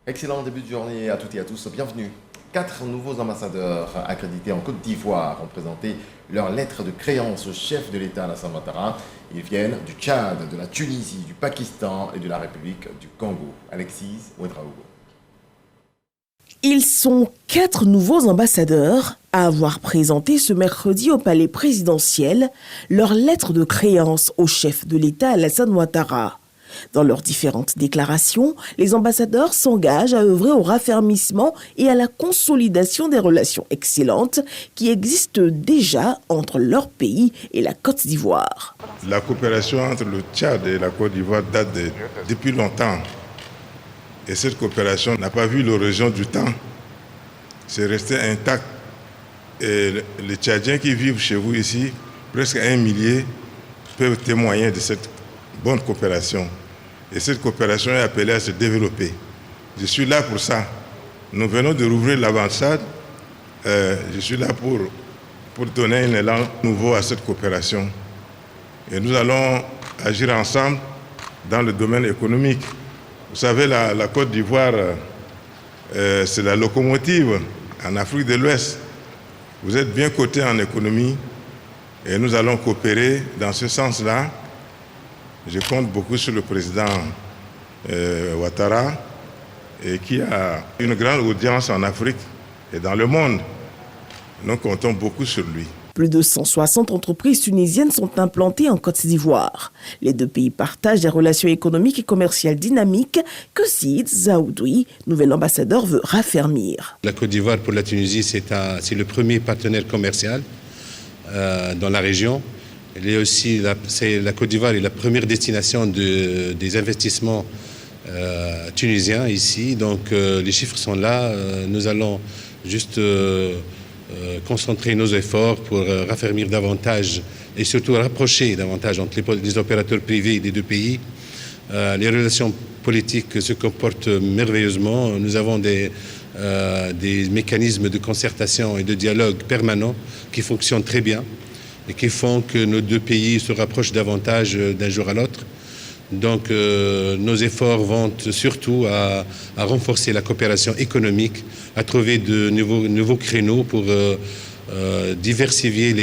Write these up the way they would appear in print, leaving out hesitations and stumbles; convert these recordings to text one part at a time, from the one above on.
Excellent début de journée à toutes et à tous, bienvenue. 4 nouveaux ambassadeurs accrédités en Côte d'Ivoire ont présenté leur lettre de créance au chef de l'État Alassane Ouattara. Ils viennent du Tchad, de la Tunisie, du Pakistan et de la République du Congo. Alexis Ouedraogo. Ils sont 4 nouveaux ambassadeurs à avoir présenté ce mercredi au palais présidentiel leur lettre de créance au chef de l'État Alassane Ouattara. Dans leurs différentes déclarations, les ambassadeurs s'engagent à œuvrer au raffermissement et à la consolidation des relations excellentes qui existent déjà entre leur pays et la Côte d'Ivoire. La coopération entre le Tchad et la Côte d'Ivoire date depuis longtemps. Et cette coopération n'a pas vu l'horizon du temps. C'est resté intact. Et les Tchadiens qui vivent chez vous ici, presque 1 millier, peuvent témoigner de cette bonne coopération. Et cette coopération est appelée à se développer. Je suis là pour ça. Nous venons de rouvrir l'ambassade. Je suis là pour donner un élan nouveau à cette coopération. Et nous allons agir ensemble dans le domaine économique. Vous savez, la Côte d'Ivoire, c'est la locomotive en Afrique de l'Ouest. Vous êtes bien cotés en économie et nous allons coopérer dans ce sens-là. Je compte beaucoup sur le président Ouattara qui a une grande audience en Afrique et dans le monde. Nous comptons beaucoup sur lui. Plus de 160 entreprises tunisiennes sont implantées en Côte d'Ivoire. Les deux pays partagent des relations économiques et commerciales dynamiques que Sid Zaoudoui, nouvel ambassadeur, veut raffermir. La Côte d'Ivoire pour la Tunisie, c'est le premier partenaire commercial dans la région. La Côte d'Ivoire est la première destination des investissements tunisiens ici. Donc les chiffres sont là. Nous allons juste concentrer nos efforts pour raffermir davantage et surtout rapprocher davantage entre les opérateurs privés des deux pays. Les relations politiques se comportent merveilleusement. Nous avons des mécanismes de concertation et de dialogue permanents qui fonctionnent très bien et qui font que nos deux pays se rapprochent davantage d'un jour à l'autre. Donc nos efforts vont surtout à renforcer la coopération économique, à trouver de nouveaux créneaux pour diversifier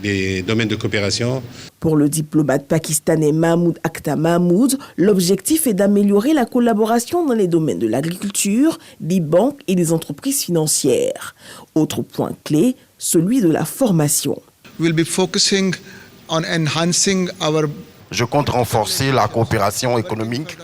les domaines de coopération. Pour le diplomate pakistanais Mahmoud Akhtar Mahmoud, l'objectif est d'améliorer la collaboration dans les domaines de l'agriculture, des banques et des entreprises financières. Autre point clé, celui de la formation. Je compte renforcer la coopération économique,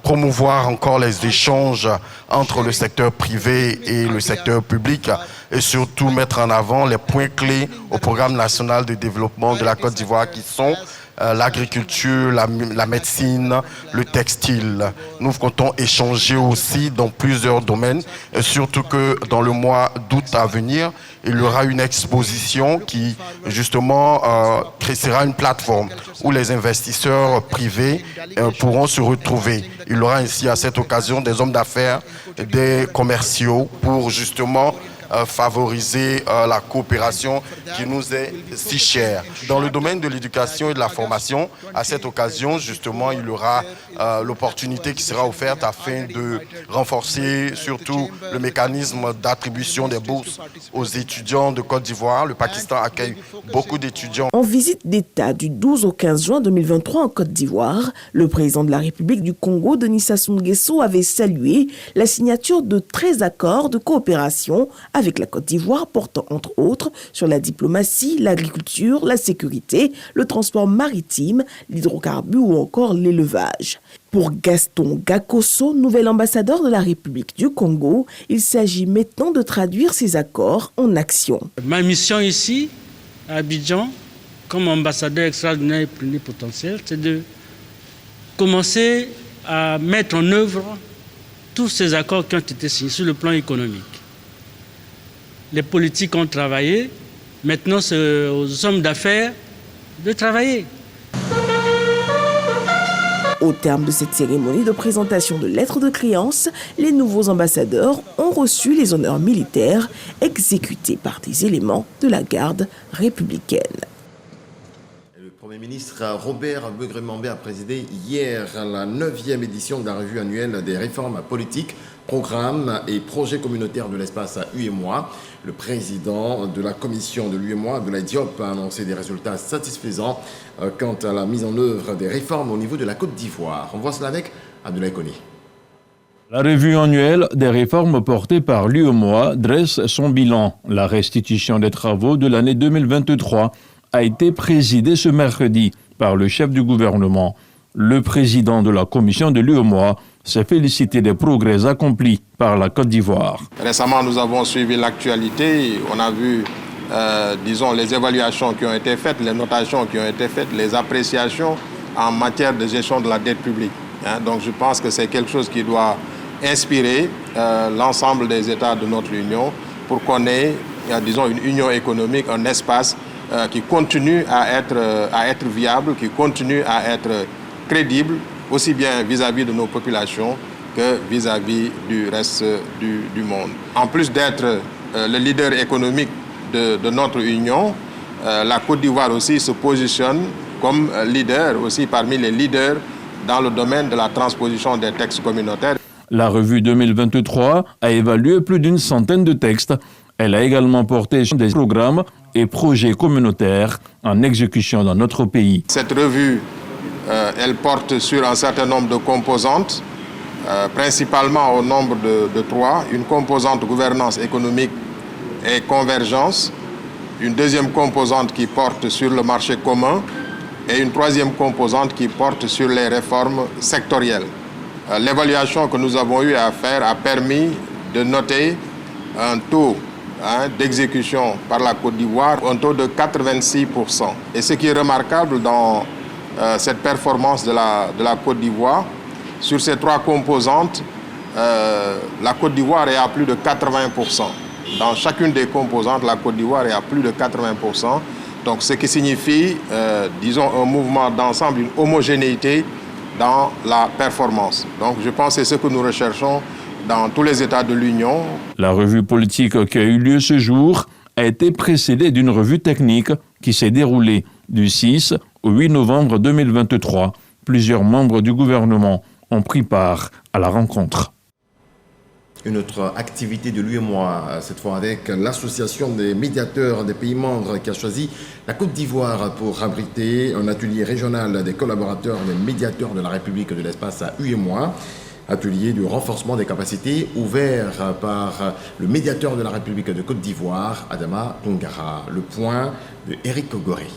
promouvoir encore les échanges entre le secteur privé et le secteur public et surtout mettre en avant les points clés au programme national de développement de la Côte d'Ivoire qui sont l'agriculture, la médecine, le textile. Nous comptons échanger aussi dans plusieurs domaines, et surtout que dans le mois d'août à venir, il y aura une exposition qui justement sera une plateforme où les investisseurs privés pourront se retrouver. Il y aura ainsi à cette occasion des hommes d'affaires, des commerciaux pour justement favoriser la coopération qui nous est si chère. Dans le domaine de l'éducation et de la formation, à cette occasion, justement, il y aura l'opportunité qui sera offerte afin de renforcer surtout le mécanisme d'attribution des bourses aux étudiants de Côte d'Ivoire. Le Pakistan accueille beaucoup d'étudiants. En visite d'État du 12 au 15 juin 2023 en Côte d'Ivoire, le président de la République du Congo, Denis Sassou Nguesso, avait salué la signature de 13 accords de coopération avec la Côte d'Ivoire portant entre autres sur la diplomatie, l'agriculture, la sécurité, le transport maritime, l'hydrocarbure ou encore l'élevage. Pour Gaston Gakoso, nouvel ambassadeur de la République du Congo, il s'agit maintenant de traduire ces accords en action. Ma mission ici, à Abidjan, comme ambassadeur extraordinaire et plénipotentiaire, c'est de commencer à mettre en œuvre tous ces accords qui ont été signés sur le plan économique. Les politiques ont travaillé, maintenant c'est aux hommes d'affaires de travailler. Au terme de cette cérémonie de présentation de lettres de créance, les nouveaux ambassadeurs ont reçu les honneurs militaires exécutés par des éléments de la garde républicaine. Premier ministre Robert Begré-Mambé a présidé hier la 9e édition de la revue annuelle des réformes politiques, programmes et projets communautaires de l'espace UEMOA. Le président de la commission de l'UEMOA, Abdoulaye Diop, a annoncé des résultats satisfaisants quant à la mise en œuvre des réformes au niveau de la Côte d'Ivoire. On voit cela avec Abdoulaye Koni. La revue annuelle des réformes portée par l'UEMOA dresse son bilan. La restitution des travaux de l'année 2023 a été présidée ce mercredi par le chef du gouvernement. Le président de la commission de l'UEMOA s'est félicité des progrès accomplis par la Côte d'Ivoire. Récemment, nous avons suivi l'actualité. On a vu, les évaluations qui ont été faites, les notations qui ont été faites, les appréciations en matière de gestion de la dette publique. Donc je pense que c'est quelque chose qui doit inspirer l'ensemble des États de notre Union pour qu'on ait, une union économique, un espace qui continue à être viable, qui continue à être crédible, aussi bien vis-à-vis de nos populations que vis-à-vis du reste du monde. En plus d'être le leader économique de notre Union, la Côte d'Ivoire aussi se positionne comme leader aussi parmi les leaders dans le domaine de la transposition des textes communautaires. La revue 2023 a évalué plus d'une centaine de textes. Elle a également porté des programmes et projets communautaires en exécution dans notre pays. Cette revue, elle porte sur un certain nombre de composantes, principalement au nombre de 3. Une composante gouvernance économique et convergence, une deuxième composante qui porte sur le marché commun et une troisième composante qui porte sur les réformes sectorielles. L'évaluation que nous avons eu à faire a permis de noter un taux d'exécution par la Côte d'Ivoire, un taux de 86%. Et ce qui est remarquable dans cette performance de la Côte d'Ivoire, sur ces 3 composantes, la Côte d'Ivoire est à plus de 80%. Dans chacune des composantes, la Côte d'Ivoire est à plus de 80%. Donc ce qui signifie, un mouvement d'ensemble, une homogénéité dans la performance. Donc je pense que c'est ce que nous recherchons dans tous les États de l'Union. La revue politique qui a eu lieu ce jour a été précédée d'une revue technique qui s'est déroulée du 6 au 8 novembre 2023. Plusieurs membres du gouvernement ont pris part à la rencontre. Une autre activité de l'UEMOA, cette fois avec l'association des médiateurs des pays membres qui a choisi la Côte d'Ivoire pour abriter un atelier régional des collaborateurs des médiateurs de la République de l'espace à UEMOA. Atelier de renforcement des capacités ouvert par le médiateur de la République de Côte d'Ivoire, Adama Tungara. Le point de Eric Ogori.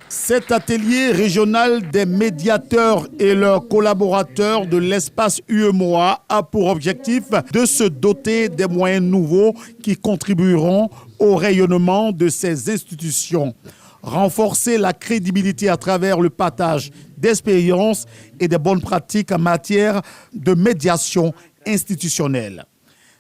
Cet atelier régional des médiateurs et leurs collaborateurs de l'espace UEMOA a pour objectif de se doter des moyens nouveaux qui contribueront au rayonnement de ces institutions. Renforcer la crédibilité à travers le partage d'expériences et des bonnes pratiques en matière de médiation institutionnelle.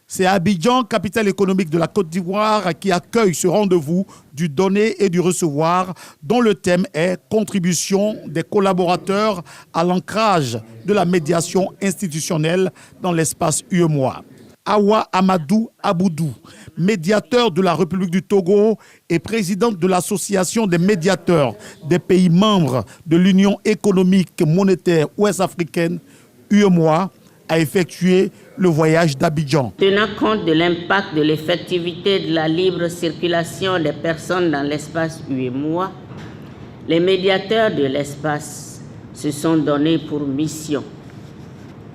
C'est Abidjan, capitale économique de la Côte d'Ivoire, qui accueille ce rendez-vous du donner et du recevoir, dont le thème est « Contribution des collaborateurs à l'ancrage de la médiation institutionnelle dans l'espace UEMOA ». Awa Amadou Aboudou, médiateur de la République du Togo et présidente de l'Association des médiateurs des pays membres de l'Union économique monétaire ouest-africaine, UEMOA, a effectué le voyage d'Abidjan. Tenant compte de l'impact de l'effectivité de la libre circulation des personnes dans l'espace UEMOA, les médiateurs de l'espace se sont donnés pour mission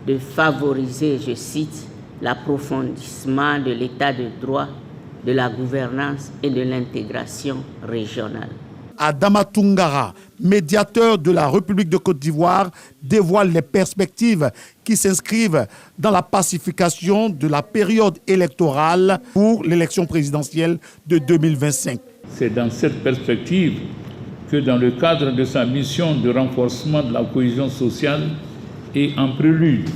de favoriser, je cite, l'approfondissement de l'état de droit, de la gouvernance et de l'intégration régionale. Adama Tungara, médiateur de la République de Côte d'Ivoire, dévoile les perspectives qui s'inscrivent dans la pacification de la période électorale pour l'élection présidentielle de 2025. C'est dans cette perspective que dans le cadre de sa mission de renforcement de la cohésion sociale et en prélude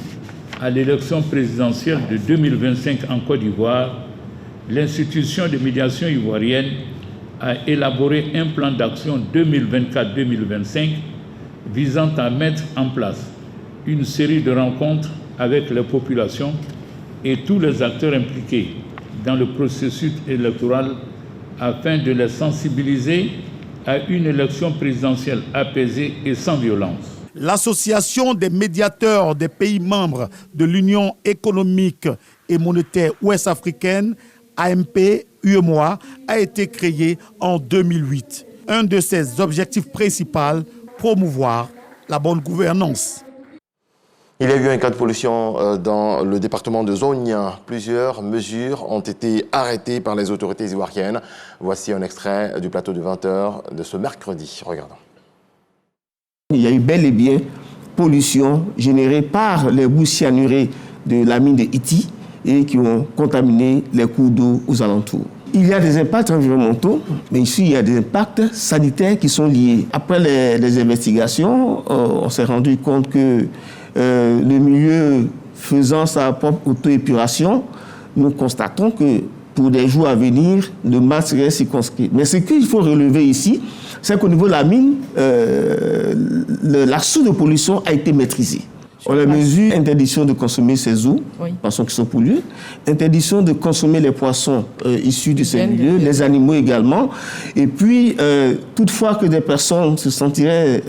à l'élection présidentielle de 2025 en Côte d'Ivoire, l'institution de médiation ivoirienne a élaboré un plan d'action 2024-2025 visant à mettre en place une série de rencontres avec les populations et tous les acteurs impliqués dans le processus électoral afin de les sensibiliser à une élection présidentielle apaisée et sans violence. L'Association des médiateurs des pays membres de l'Union économique et monétaire ouest-africaine, AMP-UEMOA, a été créée en 2008. Un de ses objectifs principaux, promouvoir la bonne gouvernance. Il y a eu un cas de pollution dans le département de Zogna. Plusieurs mesures ont été arrêtées par les autorités ivoiriennes. Voici un extrait du plateau de 20h de ce mercredi. Regardons. Il y a eu bel et bien pollution générée par les boues cyanurées de la mine de Iti et qui ont contaminé les cours d'eau aux alentours. Il y a des impacts environnementaux, mais ici, il y a des impacts sanitaires qui sont liés. Après les investigations, on s'est rendu compte que le milieu faisant sa propre auto-épuration, nous constatons que pour des jours à venir, le mal serait circonscrit. Mais ce qu'il faut relever ici, c'est qu'au niveau de la mine, la source de pollution a été maîtrisée. On a mesure interdiction de consommer ces eaux, poissons qui sont pollués, interdiction de consommer les poissons issus de ces milieux, les animaux également. Et puis, toutefois que des personnes se sentiraient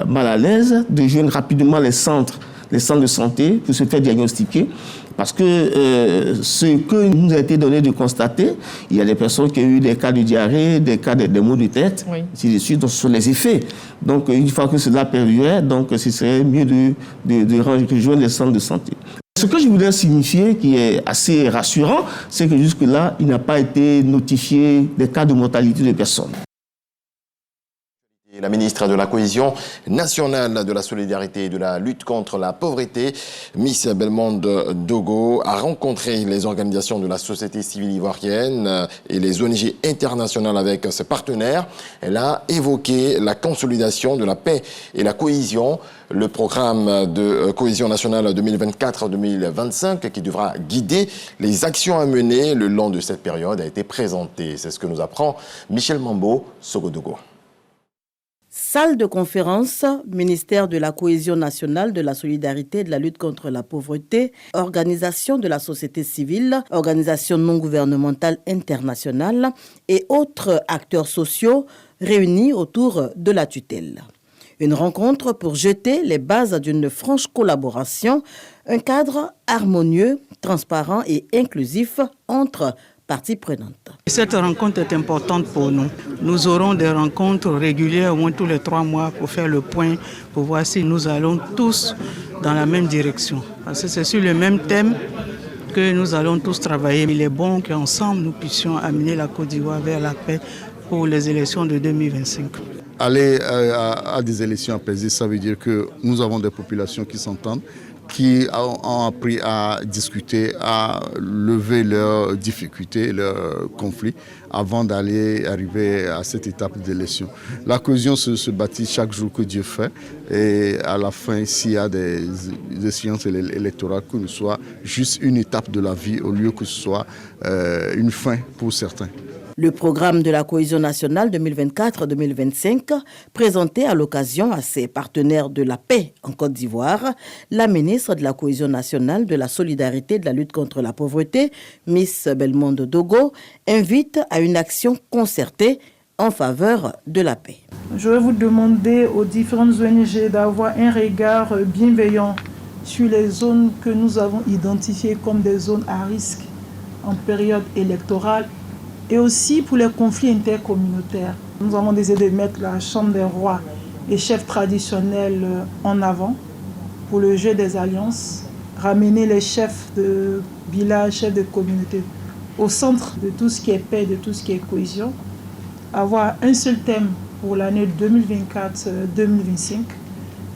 mal à l'aise, de joindre rapidement les centres de santé pour se faire diagnostiquer. Parce que ce que nous a été donné de constater, il y a des personnes qui ont eu des cas de diarrhée, des cas de maux de tête, ainsi de suite, donc ce sont les effets. Donc une fois que cela perdurait, donc ce serait mieux de rejoindre les centres de santé. Ce que je voudrais signifier, qui est assez rassurant, c'est que jusque-là, il n'a pas été notifié des cas de mortalité de personnes. La ministre de la Cohésion nationale, de la solidarité et de la lutte contre la pauvreté, Miss Belmondo Dogo, a rencontré les organisations de la société civile ivoirienne et les ONG internationales avec ses partenaires. Elle a évoqué la consolidation de la paix et la cohésion. Le programme de cohésion nationale 2024-2025 qui devra guider les actions à mener le long de cette période a été présenté. C'est ce que nous apprend Michel Mambo Sogodogo. Salle de conférence, ministère de la Cohésion nationale, de la solidarité et de la lutte contre la pauvreté, organisation de la société civile, organisation non gouvernementale internationale et autres acteurs sociaux réunis autour de la tutelle. Une rencontre pour jeter les bases d'une franche collaboration, un cadre harmonieux, transparent et inclusif entre parties prenantes. Cette rencontre est importante pour nous. Nous aurons des rencontres régulières, au moins tous les 3 mois, pour faire le point, pour voir si nous allons tous dans la même direction. Parce que c'est sur le même thème que nous allons tous travailler. Il est bon qu'ensemble, nous puissions amener la Côte d'Ivoire vers la paix pour les élections de 2025. Aller à des élections apaisées, ça veut dire que nous avons des populations qui s'entendent, qui ont appris à discuter, à lever leurs difficultés, leurs conflits, avant d'arriver à cette étape d'élection. La cohésion se bâtit chaque jour que Dieu fait, et à la fin, s'il y a des échéances électorales, que ce soit juste une étape de la vie, au lieu que ce soit une fin pour certains. Le programme de la cohésion nationale 2024-2025, présenté à l'occasion à ses partenaires de la paix en Côte d'Ivoire, la ministre de la cohésion nationale, de la solidarité et de la lutte contre la pauvreté, Miss Belmondo Dogo, invite à une action concertée en faveur de la paix. Je vais vous demander aux différentes ONG d'avoir un regard bienveillant sur les zones que nous avons identifiées comme des zones à risque en période électorale, et aussi pour les conflits intercommunautaires. Nous avons décidé de mettre la Chambre des rois et chefs traditionnels en avant pour le jeu des alliances, ramener les chefs de village, chefs de communauté au centre de tout ce qui est paix, de tout ce qui est cohésion, avoir un seul thème pour l'année 2024-2025,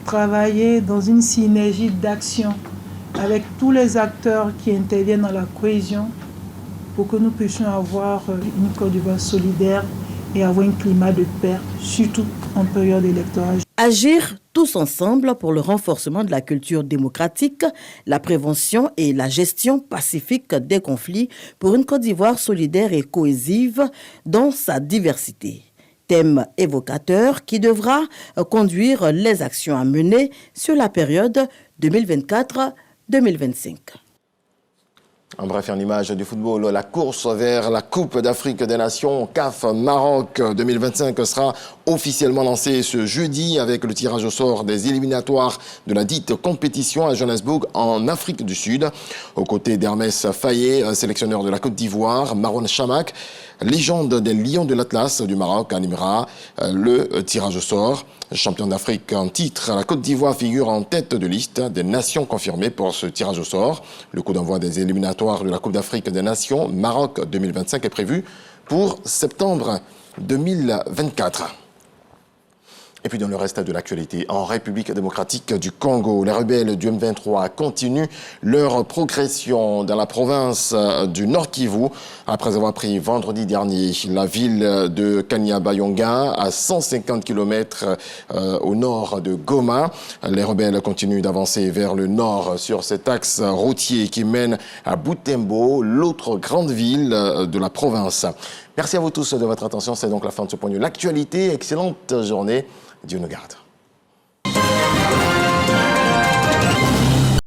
travailler dans une synergie d'action avec tous les acteurs qui interviennent dans la cohésion, pour que nous puissions avoir une Côte d'Ivoire solidaire et avoir un climat de paix, surtout en période électorale. Agir tous ensemble pour le renforcement de la culture démocratique, la prévention et la gestion pacifique des conflits pour une Côte d'Ivoire solidaire et cohésive dans sa diversité. Thème évocateur qui devra conduire les actions à mener sur la période 2024-2025. En bref, en image du football, la course vers la Coupe d'Afrique des Nations CAF Maroc 2025 sera officiellement lancée ce jeudi avec le tirage au sort des éliminatoires de la dite compétition à Johannesburg en Afrique du Sud. Aux côtés d'Hermès Fayet, sélectionneur de la Côte d'Ivoire, Marouane Chamakh, légende des Lions de l'Atlas du Maroc, animera le tirage au sort. Champion d'Afrique en titre, la Côte d'Ivoire figure en tête de liste des nations confirmées pour ce tirage au sort. Le coup d'envoi des éliminatoires de la Coupe d'Afrique des Nations Maroc 2025 est prévu pour septembre 2024. Et puis dans le reste de l'actualité, en République démocratique du Congo, les rebelles du M23 continuent leur progression dans la province du Nord Kivu après avoir pris vendredi dernier la ville de Kanyabayonga à 150 km au nord de Goma. Les rebelles continuent d'avancer vers le nord sur cet axe routier qui mène à Butembo, l'autre grande ville de la province. Merci à vous tous de votre attention. C'est donc la fin de ce point de vue. L'actualité, excellente journée. Dieu nous garde.